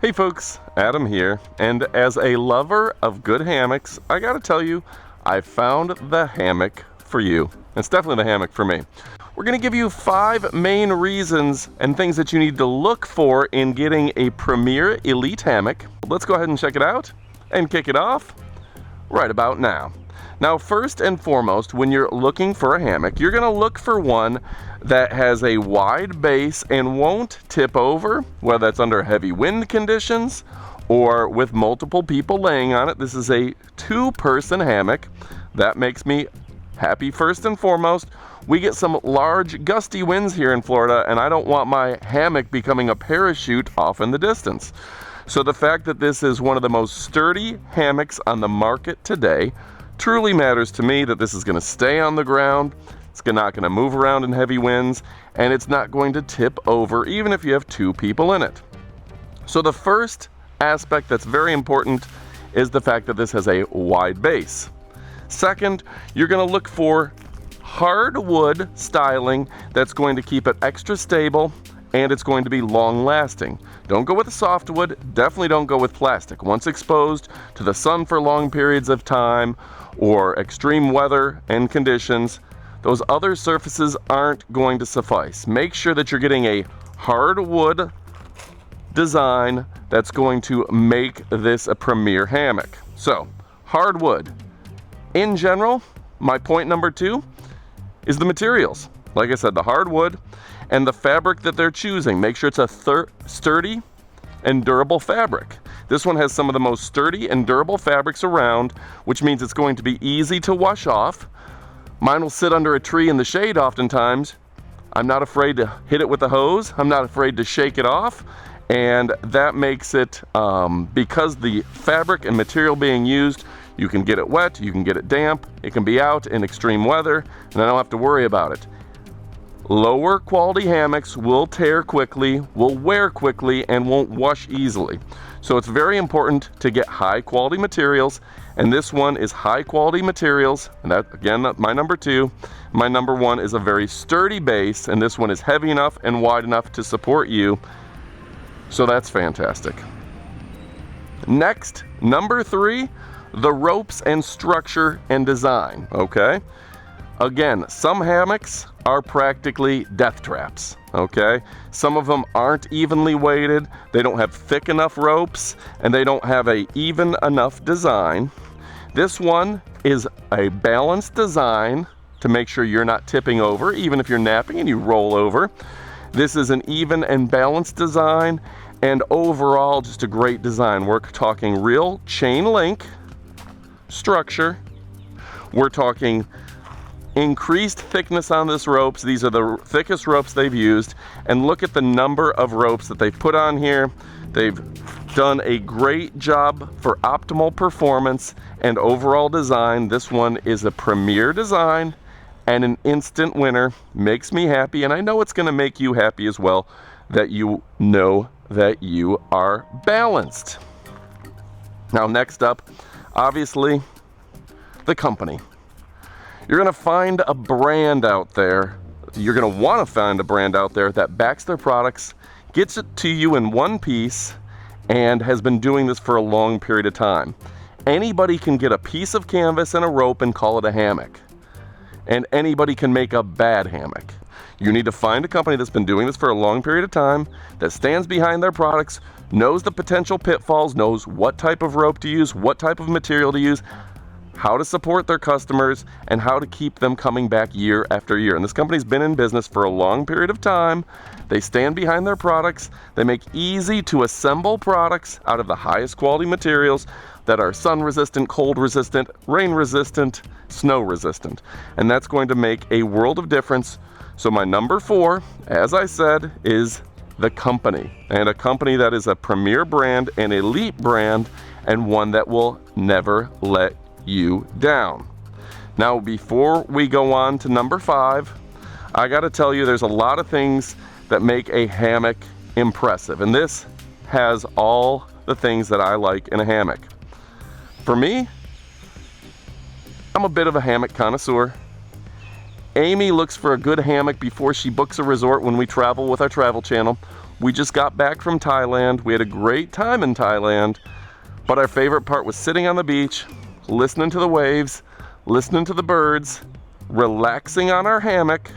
Hey folks, Adam here, and as a lover of good hammocks, I gotta tell you, I found the hammock for you. It's definitely the hammock for me. We're gonna give you 5 main reasons and things that you need to look for in getting a premier elite hammock. Let's go ahead and check it out and kick it off right about now. Now, first and foremost, when you're looking for a hammock, you're gonna look for one that has a wide base and won't tip over, whether that's under heavy wind conditions or with multiple people laying on it. This is a 2-person hammock. That makes me happy first and foremost. We get some large gusty winds here in Florida, and I don't want my hammock becoming a parachute off in the distance. So the fact that this is one of the most sturdy hammocks on the market today truly matters to me, that this is going to stay on the ground. It's not going to move around in heavy winds, and it's not going to tip over even if you have 2 people in it. So the first aspect that's very important is the fact that this has a wide base. Second, you're going to look for hardwood styling that's going to keep it extra stable, and it's going to be long lasting. Don't go with softwood, definitely don't go with plastic. Once exposed to the sun for long periods of time or extreme weather and conditions, those other surfaces aren't going to suffice. Make sure that you're getting a hardwood design that's going to make this a premier hammock. So, hardwood. In general, my point number 2 is the materials. Like I said, the hardwood and the fabric that they're choosing. Make sure it's a sturdy and durable fabric. This one has some of the most sturdy and durable fabrics around, which means it's going to be easy to wash off. Mine will sit under a tree in the shade oftentimes. I'm not afraid to hit it with a hose. I'm not afraid to shake it off. And that makes it, because the fabric and material being used, you can get it wet, you can get it damp, it can be out in extreme weather, and I don't have to worry about it. Lower quality hammocks will tear quickly, will wear quickly, and won't wash easily. So it's very important to get high quality materials, and this one is high quality materials, and that, again, my number 2. My number 1 is a very sturdy base, and this one is heavy enough and wide enough to support you. So that's fantastic. Next, number 3, the ropes and structure and design, okay? Again, some hammocks are practically death traps, okay? Some of them aren't evenly weighted, they don't have thick enough ropes, and they don't have a even enough design. This one is a balanced design to make sure you're not tipping over, even if you're napping and you roll over. This is an even and balanced design, and overall just a great design. We're talking real chain link structure. We're talking increased thickness on this ropes. These are the thickest ropes they've used, and look at the number of ropes that they've put on here. They've done a great job for optimal performance and overall design. This one is a premier design and an instant winner. Makes me happy, and I know it's going to make you happy as well, that you know that you are balanced. Now, next up, obviously, the company. You're going to find a brand out there. You're going to want to find a brand out there that backs their products, gets it to you in one piece, and has been doing this for a long period of time. Anybody can get a piece of canvas and a rope and call it a hammock. And anybody can make a bad hammock. You need to find a company that's been doing this for a long period of time, that stands behind their products, knows the potential pitfalls, knows what type of rope to use, what type of material to use, how to support their customers, and how to keep them coming back year after year. And this company's been in business for a long period of time. They stand behind their products. They make easy to assemble products out of the highest quality materials that are sun resistant, cold resistant, rain resistant, snow resistant. And that's going to make a world of difference. So my number 4, as I said, is the company. And a company that is a premier brand, an elite brand, and one that will never let you down. Now, before we go on to number 5, I got to tell you, there's a lot of things that make a hammock impressive, and this has all the things that I like in a hammock. For me, I'm a bit of a hammock connoisseur. Amy looks for a good hammock before she books a resort when we travel with our travel channel. We just got back from Thailand. We had a great time in Thailand, but our favorite part was sitting on the beach, listening to the waves, listening to the birds, relaxing on our hammock,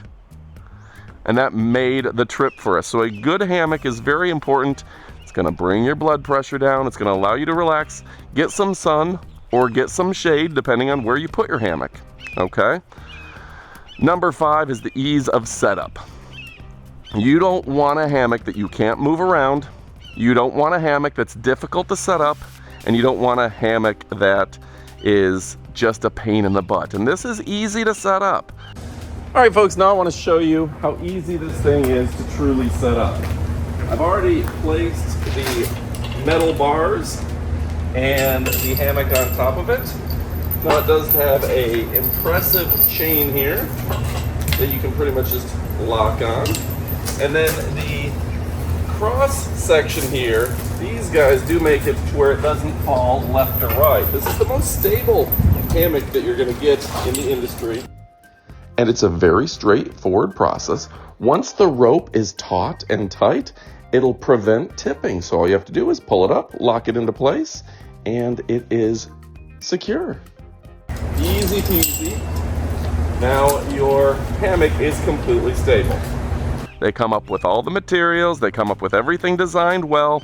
and that made the trip for us. So a good hammock is very important. It's gonna bring your blood pressure down. It's gonna allow you to relax, get some sun, or get some shade, depending on where you put your hammock, okay? Number 5 is the ease of setup. You don't want a hammock that you can't move around. You don't want a hammock that's difficult to set up, and you don't want a hammock that is just a pain in the butt. And this is easy to set up. All right, folks, now I want to show you how easy this thing is to truly set up. I've already placed the metal bars and the hammock on top of it. Now it does have a impressive chain here that you can pretty much just lock on. And then the cross section here, these guys do make it to where it doesn't fall left or right. This is the most stable hammock that you're going to get in the industry. And it's a very straightforward process. Once the rope is taut and tight, it'll prevent tipping. So all you have to do is pull it up, lock it into place, and it is secure. Easy peasy. Now your hammock is completely stable. They come up with all the materials, they come up with everything designed well.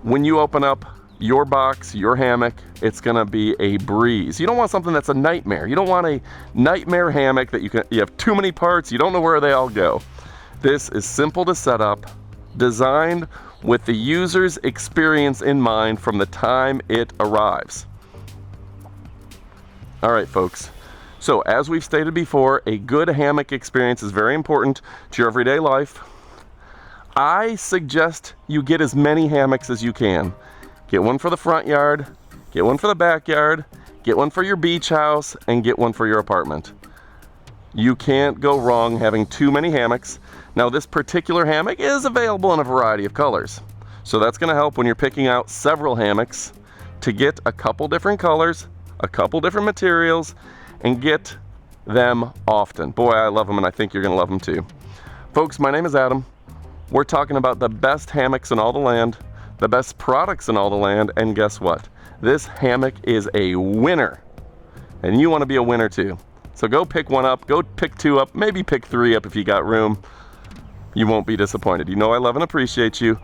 When you open up your box, your hammock, it's gonna be a breeze. You don't want something that's a nightmare. You don't want a nightmare hammock that you have too many parts, you don't know where they all go. This is simple to set up, designed with the user's experience in mind from the time it arrives. All right, folks. So as we've stated before, a good hammock experience is very important to your everyday life. I suggest you get as many hammocks as you can. Get one for the front yard, get one for the backyard, get one for your beach house, and get one for your apartment. You can't go wrong having too many hammocks. Now this particular hammock is available in a variety of colors. So that's gonna help when you're picking out several hammocks to get a couple different colors, a couple different materials, and get them often. Boy, I love them, and I think you're gonna love them too. Folks, my name is Adam. We're talking about the best hammocks in all the land, the best products in all the land, and guess what? This hammock is a winner, and you wanna be a winner too. So go pick one up, go pick 2 up, maybe pick 3 up if you got room. You won't be disappointed. You know I love and appreciate you,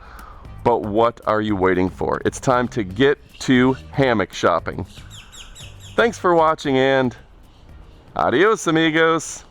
but what are you waiting for? It's time to get to hammock shopping. Thanks for watching, and adios, amigos.